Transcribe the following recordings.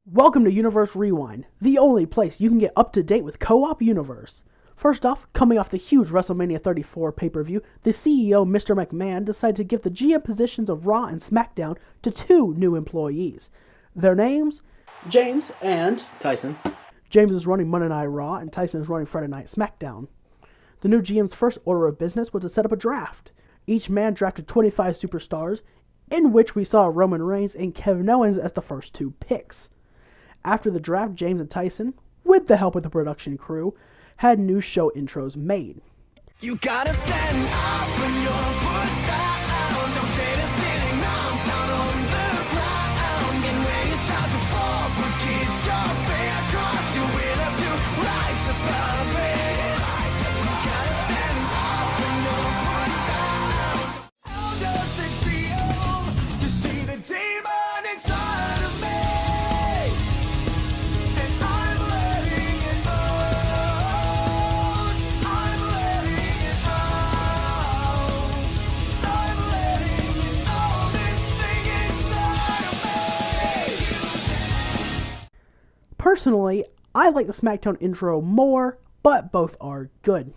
Welcome to Universe Rewind, the only place you can get up to date with Co-op Universe. First off, coming off the huge WrestleMania 34 pay-per-view, the CEO, Mr. McMahon, decided to give the GM positions of Raw and Smackdown to two new employees. Their names, James and Tyson. James is running Monday Night Raw, and Tyson is running Friday Night Smackdown. The new GM's first order of business was to set up a draft. Each man drafted 25 superstars, in which we saw Roman Reigns and Kevin Owens as the first two picks. After the draft, James and Tyson, with the help of the production crew, had new show intros made. You gotta stand up when you're pushed down. Don't stay to sitting down on the ground. And when you start to fall, forget your fear, 'cause you will have to rise above it. You gotta stand up when you're pushed down. How does it feel to see the demon inside of me? And I'm letting it out. I'm letting it out. I'm letting it out. This thing inside of me. Personally, I like the SmackDown intro more, but both are good.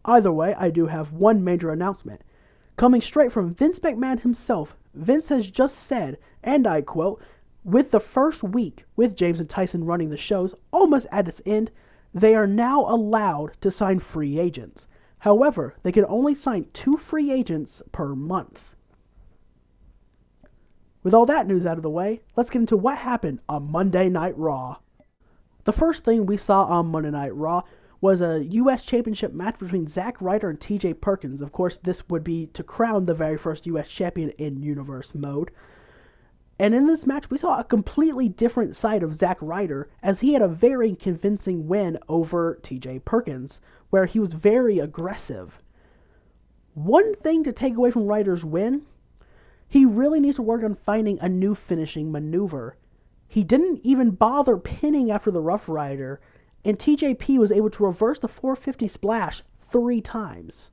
Either way, I do have one major announcement. Coming straight from Vince McMahon himself, Vince has just said, and I quote, "With the first week with James and Tyson running the shows almost at its end, they are now allowed to sign free agents. However, they can only sign 2 free agents per month." With all that news out of the way, let's get into what happened on Monday Night Raw. The first thing we saw on Monday Night Raw was a U.S. Championship match between Zack Ryder and TJ Perkins. Of course, this would be to crown the very first U.S. champion in Universe mode. And in this match, we saw a completely different side of Zack Ryder, as he had a very convincing win over TJ Perkins, where he was very aggressive. One thing to take away from Ryder's win, he really needs to work on finding a new finishing maneuver. He didn't even bother pinning after the Rough Rider, and TJP was able to reverse the 450 splash 3 times.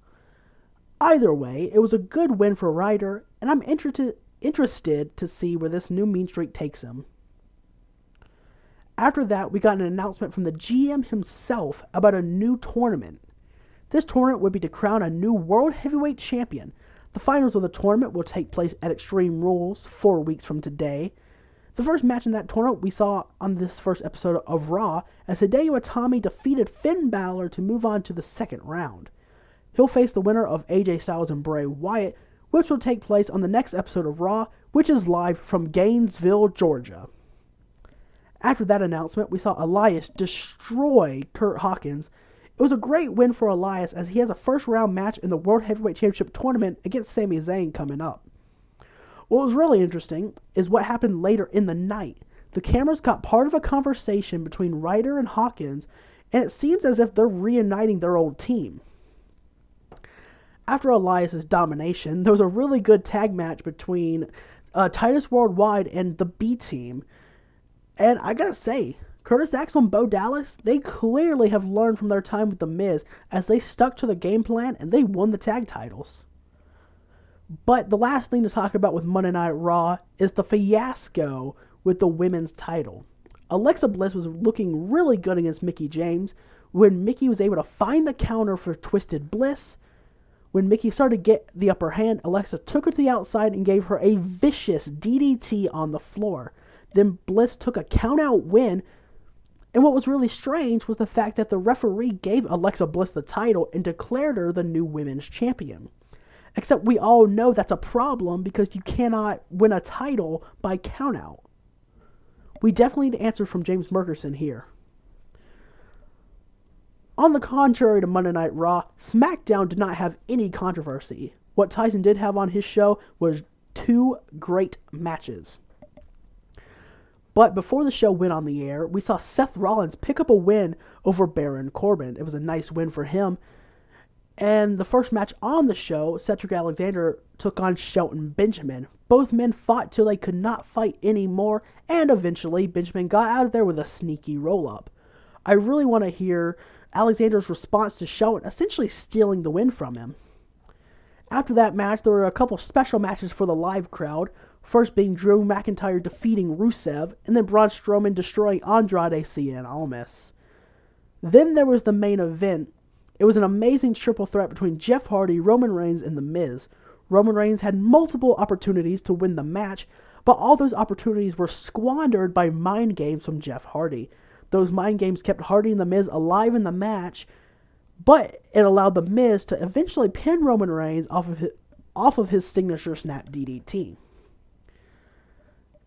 Either way, it was a good win for Ryder, and I'm interested to see where this new mean streak takes him. After that, we got an announcement from the GM himself about a new tournament. This tournament would be to crown a new World Heavyweight Champion. The finals of the tournament will take place at Extreme Rules 4 weeks from today. The first match in that tournament we saw on this first episode of Raw, as Hideo Itami defeated Finn Balor to move on to the second round. He'll face the winner of AJ Styles and Bray Wyatt, which will take place on the next episode of Raw, which is live from Gainesville, Georgia. After that announcement, we saw Elias destroy Kurt Hawkins. It was a great win for Elias, as he has a first round match in the World Heavyweight Championship tournament against Sami Zayn coming up. What was really interesting is what happened later in the night. The cameras caught part of a conversation between Ryder and Hawkins, and it seems as if they're reuniting their old team. After Elias' domination, there was a really good tag match between Titus Worldwide and the B-Team. And I gotta say, Curtis Axel and Bo Dallas, they clearly have learned from their time with The Miz, as they stuck to the game plan and they won the tag titles. But the last thing to talk about with Monday Night Raw is the fiasco with the women's title. Alexa Bliss was looking really good against Mickie James when Mickie was able to find the counter for Twisted Bliss. When Mickie started to get the upper hand, Alexa took her to the outside and gave her a vicious DDT on the floor. Then Bliss took a count-out win, and what was really strange was the fact that the referee gave Alexa Bliss the title and declared her the new women's champion. Except we all know that's a problem, because you cannot win a title by countout. We definitely need answers from James Merkerson here. On the contrary to Monday Night Raw, SmackDown did not have any controversy. What Tyson did have on his show was 2 great matches. But before the show went on the air, we saw Seth Rollins pick up a win over Baron Corbin. It was a nice win for him. And the first match on the show, Cedric Alexander took on Shelton Benjamin. Both men fought till they could not fight anymore, and eventually Benjamin got out of there with a sneaky roll-up. I really want to hear Alexander's response to Shelton essentially stealing the win from him. After that match, there were a couple special matches for the live crowd. First being Drew McIntyre defeating Rusev, and then Braun Strowman destroying Andrade Cien Almas. Then there was the main event. It was an amazing triple threat between Jeff Hardy, Roman Reigns, and The Miz. Roman Reigns had multiple opportunities to win the match, but all those opportunities were squandered by mind games from Jeff Hardy. Those mind games kept Hardy and The Miz alive in the match, but it allowed The Miz to eventually pin Roman Reigns off of his signature snap DDT.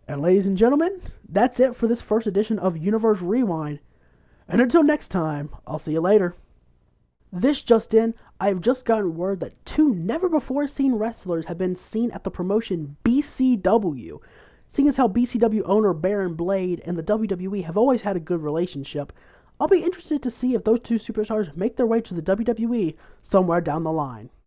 And ladies and gentlemen, that's it for this first edition of Universe Rewind. And until next time, I'll see you later. This just in, I have just gotten word that 2 never-before-seen wrestlers have been seen at the promotion BCW. Seeing as how BCW owner Baron Blade and the WWE have always had a good relationship, I'll be interested to see if those 2 superstars make their way to the WWE somewhere down the line.